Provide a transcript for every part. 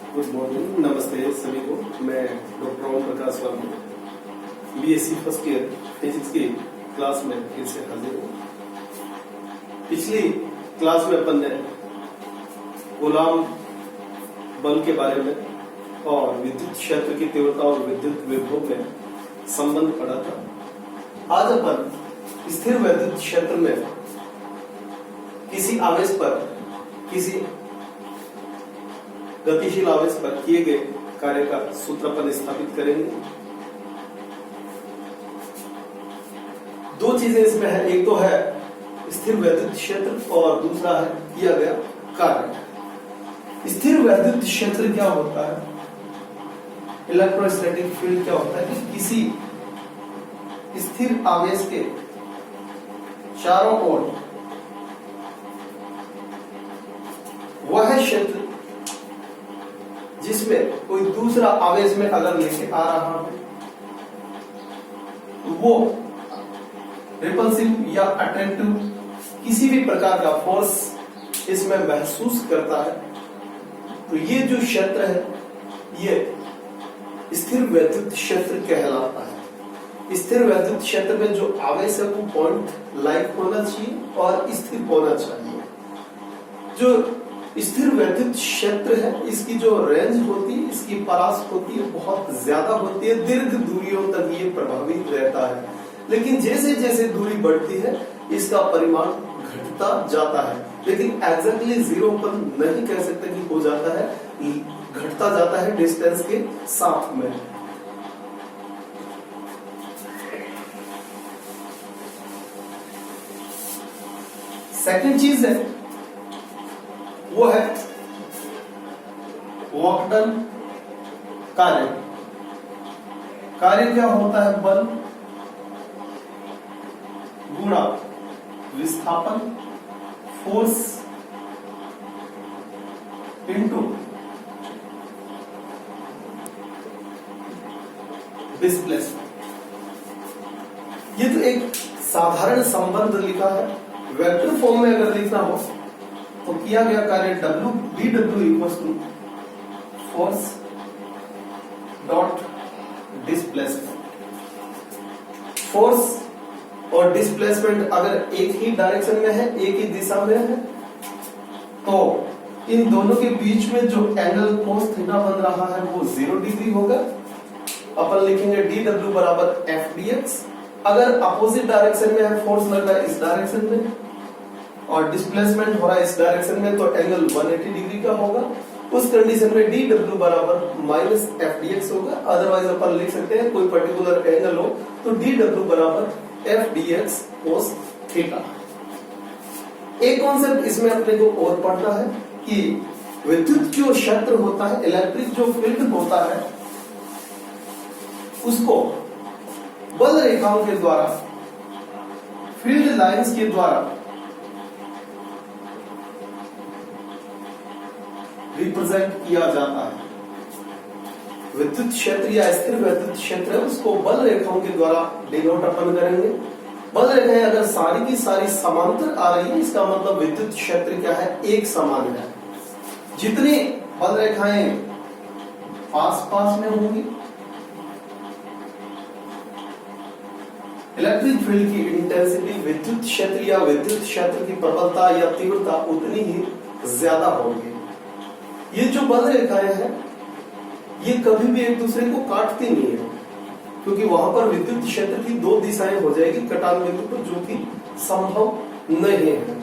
Good morning, नमस्ते सभी को। मैं doctor Om Prakash Verma, BSc first year physics की क्लास में फिर से हाजिर हूँ। पिछली क्लास में अपन ने गुलाम बल के बारे में और विद्युत क्षेत्र की तीव्रता और विद्युत विभव में संबंध पढ़ा था। आज अपन स्थिर विद्युत क्षेत्र में किसी आवेश पर, किसी गतिशील आवेश पर किए गए कार्य का सूत्र अपन स्थापित करेंगे। दो चीजें इसमें है, एक तो है स्थिर विद्युत क्षेत्र और दूसरा है किया गया कार्य। स्थिर विद्युत क्षेत्र क्या होता है, इलेक्ट्रोस्टैटिक फील्ड क्या होता है कि किसी स्थिर आवेश के चारों ओर वह क्षेत्र जिसमें कोई दूसरा आवेश में अगर लेके आ रहा है तो वो रिपल्सिव या अट्रैक्टिव किसी भी प्रकार का फोर्स इसमें महसूस करता है, तो ये जो क्षेत्र है ये स्थिर विद्युत क्षेत्र कहलाता है। स्थिर विद्युत क्षेत्र में जो आवेश है वो पॉइंट लाइक होना चाहिए और स्थिर होना चाहिए। जो स्थिर विद्युत क्षेत्र है इसकी जो रेंज होती है, इसकी परास होती है, बहुत ज्यादा होती है, दीर्घ दूरियों तक ये प्रभावित रहता है। लेकिन जैसे जैसे दूरी बढ़ती है इसका परिमाण घटता जाता है, लेकिन एग्जैक्टली जीरो पर नहीं कह सकते कि हो जाता है, घटता जाता है डिस्टेंस के साथ में। सेकंड चीज है वो है वर्क डन कार्य। कार्य क्या होता है, बल गुणा विस्थापन, फोर्स इनटू डिस्प्लेसमेंट। ये तो एक साधारण संबंध लिखा है। वेक्टर फॉर्म में अगर लिखना हो तो किया गया कार्य W dW equals to force dot displacement. Force और डिस्प्लेसमेंट अगर एक ही डायरेक्शन में है, एक ही दिशा में है, तो इन दोनों के बीच में जो एंगल कोस थीटा बन रहा है वो 0 डिग्री होगा। अपन लिखेंगे dW बराबर FDX। अगर अपोजिट डायरेक्शन में है, फोर्स लग रहा है इस डायरेक्शन में और डिस्प्लेसमेंट हो रहा है इस डायरेक्शन में, तो एंगल 180 डिग्री का होगा। उस कंडीशन में dW बराबर माइनस FDX होगा। अदरवाइज अपन लिख सकते हैं कोई पर्टिकुलर एंगल हो तो dW बराबर FDX cos थीटा। एक कॉन्सेप्ट इसमें अपने को और पढ़ना है कि विद्युत जो क्षेत्र होता है, इलेक्ट्रिक जो फील्ड होता है, उसको बल रेखाओं के द्वारा, फील्ड लाइंस के द्वारा रिप्रेजेंट किया जाता है। विद्युत क्षेत्र या स्थिर विद्युत क्षेत्र है उसको बल रेखाओं के द्वारा डिनोट अपन करेंगे। बल रेखाएं अगर सारी की सारी समांतर आ रही है, इसका मतलब विद्युत क्षेत्र क्या है, एक समान है। जितनी बल रेखाएं पास पास में होंगी, इलेक्ट्रिक फील्ड की इंटेंसिटी, विद्युत क्षेत्र या विद्युत क्षेत्र की प्रबलता या तीव्रता उतनी ही ज्यादा होगी। ये जो बल रेखाएं हैं ये कभी भी एक दूसरे को काटती नहीं है, क्योंकि वहां पर विद्युत क्षेत्र की दो दिशाएं हो जाएगी कटान बिंदु पर, जो कि संभव नहीं है।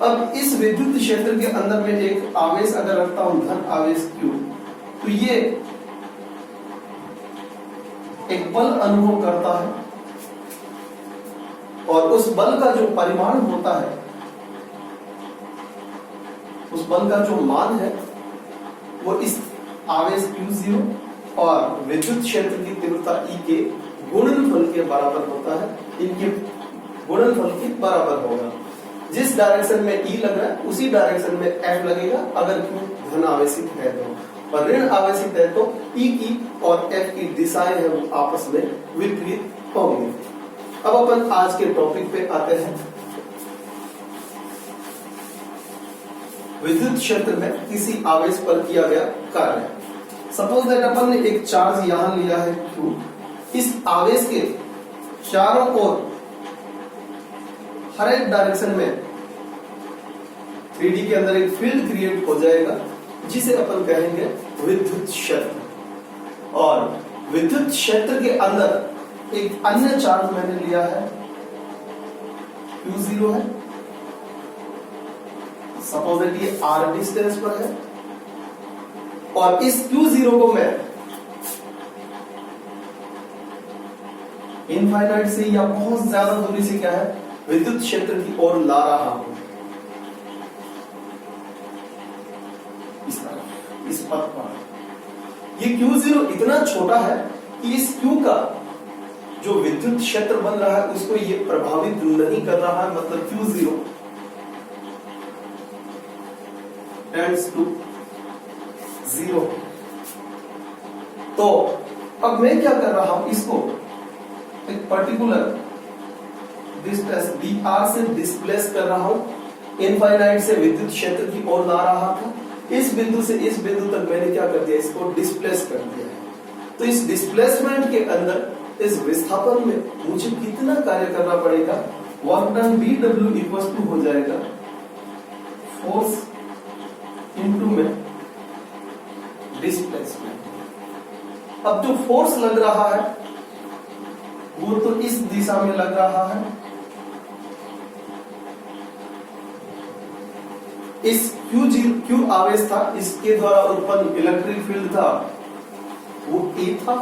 अब इस विद्युत क्षेत्र के अंदर में एक आवेश अगर रखता हूं, धन आवेश Q, तो ये एक बल अनुभव करता है और उस बल का जो परिमाण होता है, उस बल का जो मान है वो इस आवेश Q0 और विद्युत क्षेत्र की तीव्रता E के गुणनफल के बराबर होता है। इनके गुणनफल के बराबर होगा। जिस डायरेक्शन में E लग रहा है उसी डायरेक्शन में F लगेगा अगर Q धन आवेशित है तो, और ऋण आवेशित है तो E की और F की दिशाएं हैं वो आपस में विपरीत होंगी। अब अपन आज के टॉपिक पे आते हैं। विद्युत क्षेत्र में किसी आवेश पर किया गया कार्य। सपोज दैट अपन ने एक चार्ज यहां लिया है Q, इस आवेश के चारों ओर हर एक डायरेक्शन में 3D के अंदर एक फील्ड क्रिएट हो जाएगा जिसे अपन कहेंगे विद्युत क्षेत्र। और विद्युत क्षेत्र के अंदर एक अन्य चार्ज मैंने लिया है Q0 है, सपोज दैट ये r डिस्टेंस पर है, और इस Q0 को मैं इनफाइनाइट से या बहुत ज्यादा दूरी से क्या है विद्युत क्षेत्र की ओर ला रहा हूं, इस तरह इस पथ पर। ये Q0 इतना छोटा है कि इस Q का जो विद्युत क्षेत्र बन रहा है उसको ये प्रभावित नहीं कर रहा है, मतलब Q0 टेंड्स टू 0। तो अब मैं क्या कर रहा हूं, इसको एक पर्टिकुलर डिस्टेंस dr से डिस्प्लेस कर रहा हूं, इनफाइनाइट से विद्युत क्षेत्र की ओर ला रहा था। इस बिंदु से इस बिंदु तक मैंने क्या कर दिया, इसको डिस्प्लेस कर दिया है। तो इस डिस्प्लेसमेंट के अंदर इस विस्थापन में मुझे कितना कार्य करना पड़ेगा, work done BW equal to हो जाएगा फोर्स इनटू में डिस्प्लेसमेंट। अब जो फोर्स लग रहा है वो तो इस दिशा में लग रहा है, इस Q आवेश था, इसके द्वारा उत्पन्न इलेक्ट्रिक फील्ड था वो A था।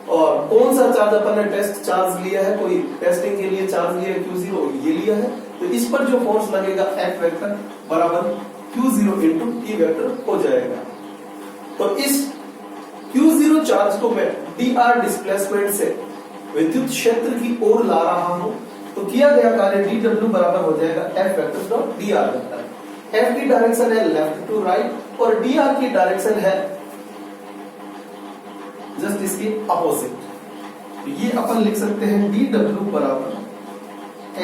और कौन सा चार्ज अपन ने टेस्ट चार्ज लिया है, कोई टेस्टिंग के लिए चार्ज लिया है Q0, ये लिया है। तो इस पर जो फोर्स लगेगा F वेक्टर बराबर Q0 इंटू E वेक्टर हो जाएगा। तो इस Q0 चार्ज को मैं dr डिस्प्लेसमेंट से विद्युत क्षेत्र की ओर ला रहा हूं, तो किया गया कार्य dW बराबर हो जाएगा F vector dot dr vector. F की डायरेक्शन है लेफ्ट टू राइट और dr की डायरेक्शन है जस्ट इसके अपोजिट। तो ये अपन लिख सकते हैं dW बराबर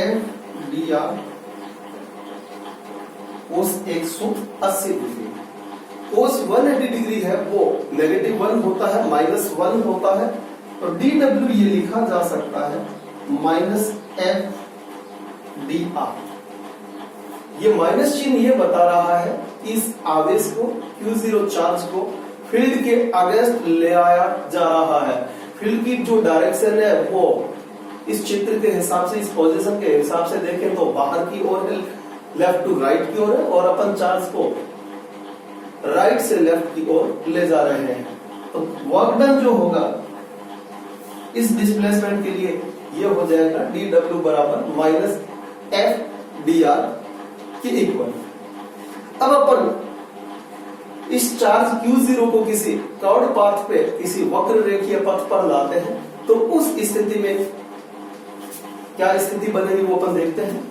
F dr कोस 180 डिग्री। कोस 180 डिग्री है वो -1 होता है, -1 होता है, तो dW ये लिखा जा सकता है -F dr। ये माइनस चिन्ह ये बता रहा है कि इस आवेश को Q0 चार्ज को फील्ड के अगेंस्ट ले आया जा रहा है। फील्ड की जो डायरेक्शन है वो इस चित्र के हिसाब से, इस पोजीशन के हिसाब से देखें तो बाहर की ओर है, लेफ्ट टू राइट की ओर है, और अपन चार्ज को राइट से लेफ्ट की ओर ले जा रहे हैं। तो वर्क डन जो होगा इस डिस्प्लेसमेंट के लिए ये हो जाएगा dW बराबर -F dr के इक्वल। अब अपन इस चार्ज Q0 को किसी कर्व्ड पाथ पे, किसी वक्र रेखीय पथ पर लाते हैं, तो उस स्थिति में क्या स्थिति बनेगी वो अपन देखते हैं।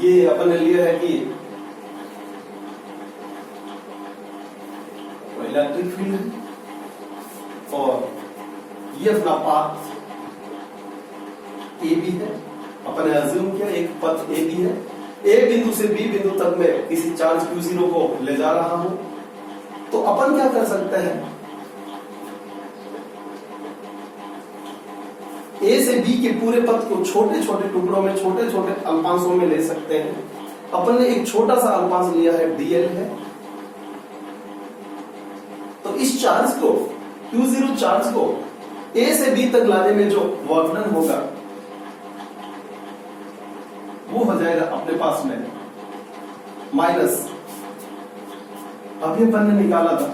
ये अपन ने लिया है कि इलेक्ट्रिक फील्ड है और ये अपना पाथ ए बी है। अपन ने अज्यूम किया एक पथ ए बी है, ए बिंदु से बी बिंदु तक मैं किसी चार्ज Q0 को ले जा रहा हूं। तो अपन क्या कर सकते हैं, ए से बी के पूरे पथ को छोटे छोटे टुकड़ों में, छोटे छोटे अल्पांशों में ले सकते हैं। अपन ने एक छोटा सा अल्पांश लिया है dl है। तो इस चार्ज को, Q0 चार्ज को A से B तक लाने में जो वर्क डन होगा वो हो जाएगा अपने पास में माइनस, अभी अपन ने निकाला था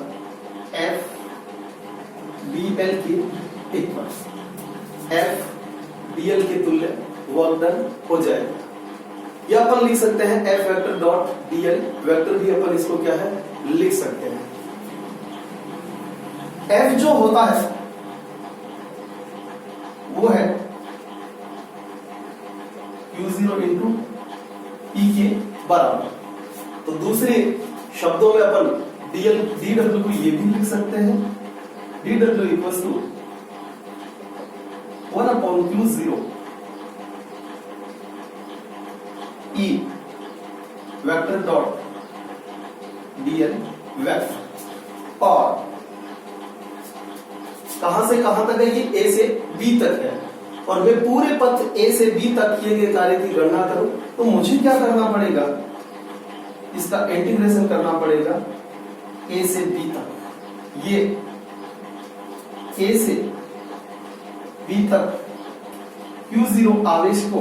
F dl के इक्वल F dl के तुल्य वर्क डन हो जाएगा। या अपन लिख सकते हैं F vector dot dl vector भी अपन इसको क्या है लिख सकते हैं। F जो होता है वो है Q0 इंटू E के बराबर। तो दूसरे शब्दों में अपन डी डब्ल्यू को ये भी लिख सकते हैं, D W equal to 1/q0 E vector dot dl vector. और कहां से कहां तक है? ये a से b तक है, और मैं पूरे पथ a से b तक किए गए कार्य की गणना करूं तो मुझे क्या करना पड़ेगा? इसका इंटीग्रेशन करना पड़ेगा a से b तक। ये a से b तक q0 आवेश को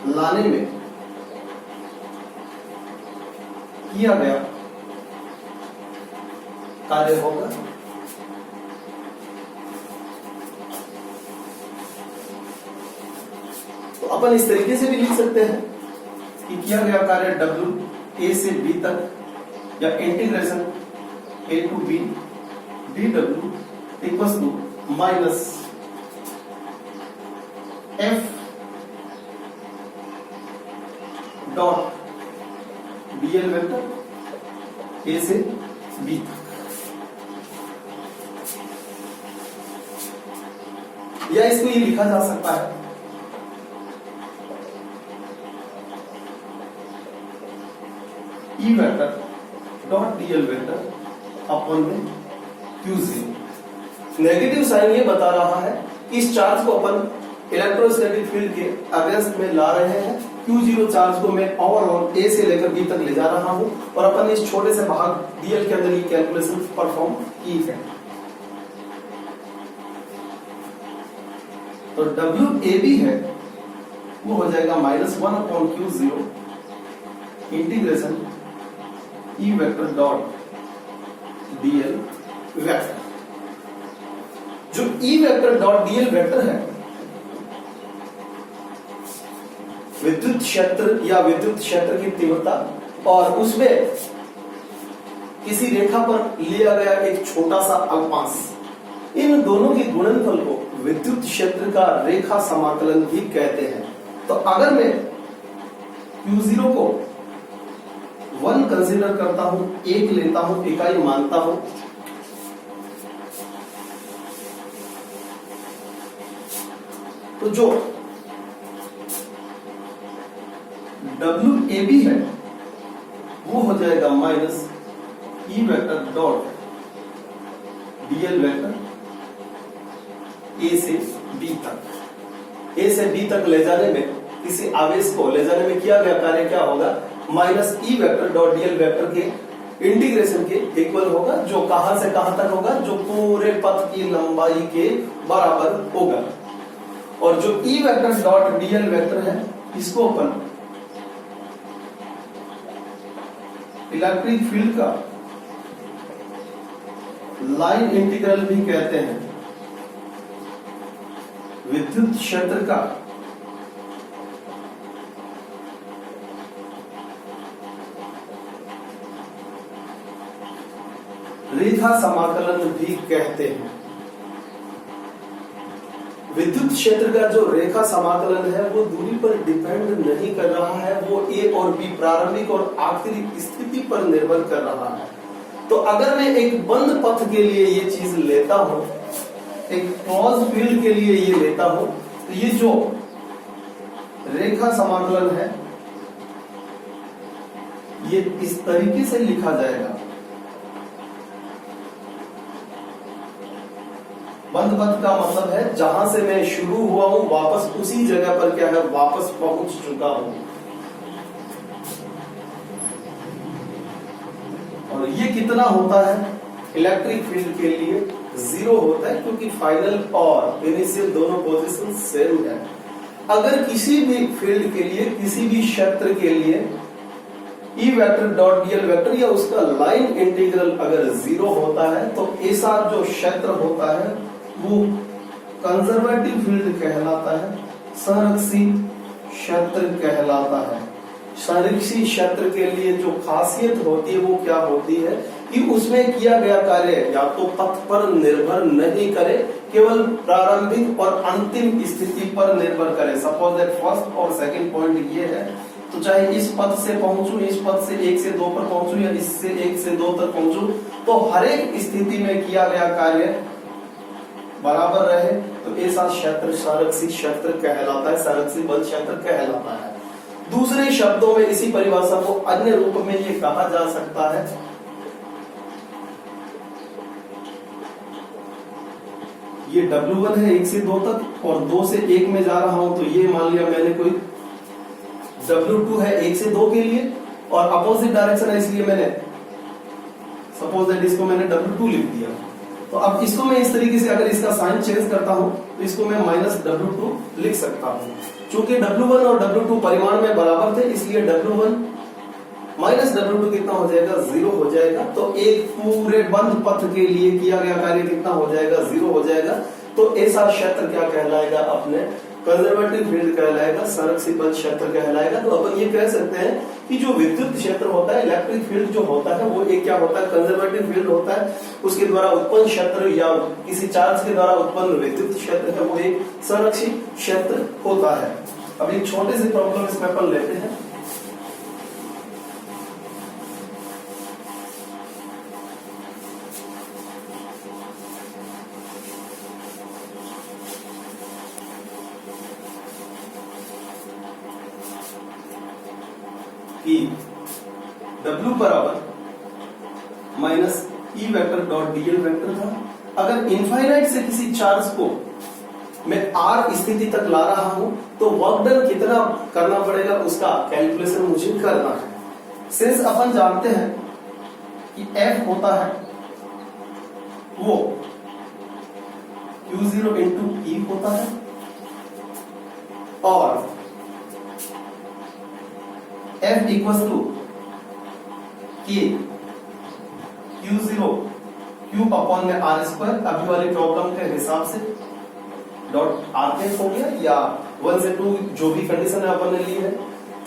लाने में किया गया कार्य होगा। तो अपन इस तरीके से भी लिख सकते हैं कि किया गया कार्य W a से b तक या integration a to b dw equals to minus f dot dl vector a से b तक। या इसको ये लिखा जा सकता है ई vector dot dl vector upon में q0। नेगेटिव साइन ये बता रहा है कि इस चार्ज को अपन इलेक्ट्रोस्टैटिक फील्ड के अगेंस्ट में ला रहे हैं। q0 चार्ज को मैं ओवरऑल a से लेकर b तक ले जा रहा हूं, और अपन इस छोटे से भाग dl के अंदर ये कैलकुलेशन परफॉर्म की है। तो WAB है वो हो जाएगा -1/q0 integration E vector dot dl vector. जो E vector dot dl vector है विद्युत क्षेत्र या विद्युत क्षेत्र की तीव्रता, और उसमें किसी रेखा पर लिया गया एक छोटा सा अल्पांश, इन दोनों की गुणनफल को विद्युत क्षेत्र का रेखा समाकलन भी कहते हैं। तो अगर मैं q0 को 1 कंसीडर करता हूं, 1 लेता हूं, इकाई मानता हूं, तो जो WAB है वो हो जाएगा minus E vector dot dl vector a से b तक। a से b तक ले जाने में, किसी आवेश को ले जाने में किया गया कार्य क्या होगा? माइनस ई वेक्टर डॉट dl वेक्टर के इंटीग्रेशन के इक्वल होगा, जो कहां से कहां तक होगा? जो पूरे पथ की लंबाई के बराबर होगा। और जो E vector dot dl vector है इसको अपन इलेक्ट्रिक फील्ड का लाइन इंटीग्रल भी कहते हैं, विद्युत क्षेत्र का रेखा समाकलन भी कहते हैं। विद्युत क्षेत्र का जो रेखा समाकलन है वो दूरी पर डिपेंड नहीं कर रहा है, वो ए और बी प्रारंभिक और आखिरी स्थिति पर निर्भर कर रहा है। तो अगर मैं एक बंद पथ के लिए ये चीज लेता हूं, एक क्लोज फील्ड के लिए ये लेता हूं, तो ये जो रेखा समाकलन है ये इस तरीके से लिखा जाएगा। बंद पथ का मतलब है जहां से मैं शुरू हुआ हूं वापस उसी जगह पर क्या है, वापस पहुंच चुका हूं। और ये कितना होता है? इलेक्ट्रिक फील्ड के लिए 0 होता है, क्योंकि फाइनल और इनिशियल दोनों पोजीशन सेम है। अगर किसी भी फील्ड के लिए, किसी भी क्षेत्र के लिए ई वेक्टर डॉट dl वेक्टर या उसका लाइन इंटीग्रल अगर 0 होता है तो ऐसा जो क्षेत्र होता है वो कंजर्वेटिव फील्ड कहलाता है, संरक्षी क्षेत्र कहलाता है। संरक्षी क्षेत्र के लिए जो खासियत होती है वो क्या होती है कि उसमें किया गया कार्य या तो पथ पर निर्भर नहीं करे, केवल प्रारंभिक और अंतिम स्थिति पर निर्भर करे। सपोज दैट फर्स्ट और सेकंड पॉइंट ये है तो चाहे इस पद से पहुंचू, इस पद से 1 से 2 पर पहुंचू या इससे 1 से 2 तक पहुंचू, तो हर एक स्थिति में किया गया कार्य बराबर रहे, तो ऐसा क्षेत्र संरक्षित क्षेत्र कहलाता है, संरक्षित बल क्षेत्र कहलाता है। दूसरे शब्दों में इसी परिभाषा को अन्य रूप में ये कहा जा सकता है, ये W1 है 1 से 2 तक और 2 से 1 में जा रहा हूं, तो ये मान लिया मैंने कोई W2 है 1 से 2 के लिए और अपोजिट डायरेक्शन है, इसलिए मैंने सपोज दैट इसको मैंने W2 लिख दिया। तो अब इसको मैं इस तरीके से अगर इसका साइन चेंज करता हूं तो इसको मैं -W2 लिख सकता हूं। चूंकि W1 और W2 परिमाण में बराबर थे, इसलिए W1 -W2 कितना हो जाएगा, 0 हो जाएगा। तो एक पूरे बंद पथ के लिए किया गया कार्य कितना हो जाएगा, 0 हो जाएगा। तो ऐसा क्षेत्र क्या कहलाएगा, अपने कंजर्वेटिव फील्ड कहलाएगा, संरक्षित बल क्षेत्र कहलाएगा। तो अपन ये कह सकते हैं कि जो विद्युत क्षेत्र होता है, इलेक्ट्रिक फील्ड जो होता है, वो एक क्या होता है, कंजर्वेटिव फील्ड होता है। उसके द्वारा उत्पन्न क्षेत्र या किसी चार्ज के द्वारा उत्पन्न विद्युत क्षेत्र है, वो एक संरक्षित क्षेत्र होता है। अब एक छोटे से प्रॉब्लम इसमें अपन लेते हैं। कि W बराबर minus E vector dot dl vector था। अगर इनफाइनाइट से किसी चार्ज को मैं R स्थिति तक ला रहा हूं, तो वर्क डन कितना करना पड़ेगा उसका कैलकुलेशन मुझे करना है। सिंस अपन जानते हैं कि F होता है वो Q0 इंटू E होता है और F equal to K Q0 cube upon में R स्क्वायर, अभी वाली प्रॉब्लम के हिसाब से डॉट R कैप हो गया, या 1 से 2 जो भी कंडीशन है अपन ने ली है।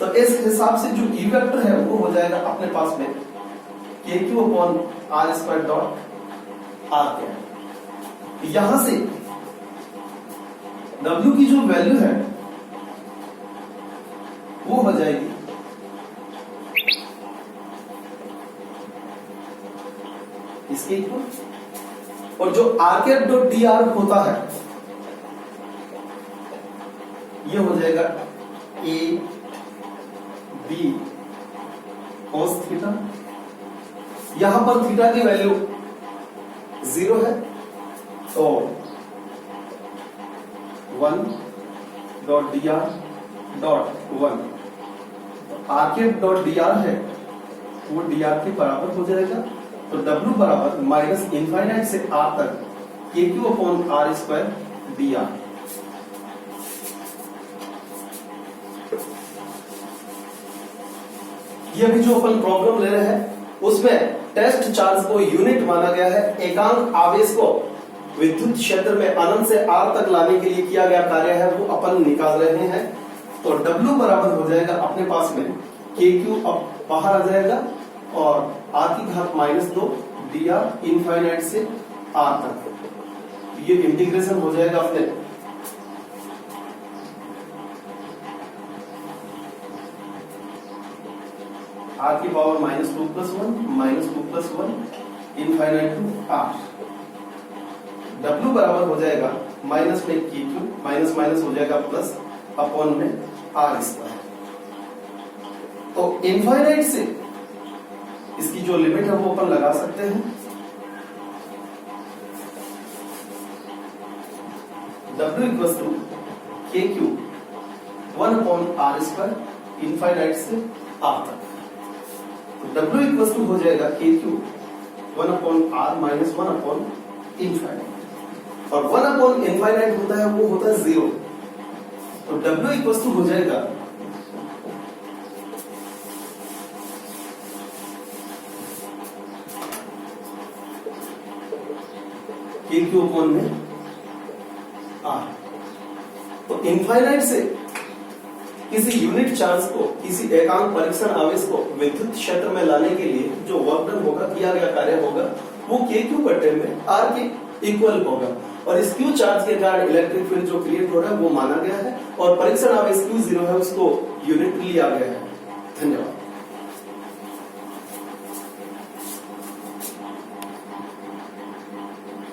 तो इस हिसाब से जो E वेक्टर है वो हो जाएगा अपने पास में KQ upon R square dot R cap. यहां से W की जो वैल्यू है वो हो जाएगी इसके इक्वल, और जो R कैप डॉट dr होता है ये हो जाएगा A B cos थीटा। यहां पर थीटा की वैल्यू 0 है, तो 1 dot dr dot 1, R cap dot dr है वो dr के बराबर हो जाएगा। तो W बराबर माइनस इनफाइनाइट से R तक KQ upon R square dr। ये अभी जो अपन प्रॉब्लम ले रहे हैं उसमें टेस्ट चार्ज को यूनिट माना गया है, एकांक आवेश को विद्युत क्षेत्र में अनंत से R तक लाने के लिए किया गया कार्य है वो अपन निकाल रहे हैं। तो W बराबर हो जाएगा अपने पास में KQ अब बाहर आ जाएगा और R की घात -2 dr इनफाइनाइट से R तक। ये इंटीग्रेशन हो जाएगा अपने R की power -2 + 1 infinite to R। W बराबर हो जाएगा माइनस में KQ, माइनस माइनस हो जाएगा प्लस अपॉन में R स्क्वायर। तो इनफाइनाइट से इसकी जो लिमिट है वो अपन लगा सकते हैं। W equal to KQ 1 upon R square infinite से R तक। तो W इक्वल टू हो जाएगा KQ 1 upon R minus 1 upon infinite, और 1 अपॉन इनफाइनाइट होता है वो होता है 0। तो W इक्वल टू हो जाएगा KQ अपॉन में R। तो इनफाइनाइट से किसी यूनिट चार्ज को, किसी एकांक परीक्षण आवेश को विद्युत क्षेत्र में लाने के लिए जो वर्क डन होगा, किया गया कार्य होगा, वो KQ बटे में R के इक्वल होगा। और इस Q चार्ज के कारण इलेक्ट्रिक फील्ड जो क्रिएट हो रहा है वो माना गया है, और परीक्षण आवेश Q0 है उसको यूनिट लिया गया है। धन्यवाद।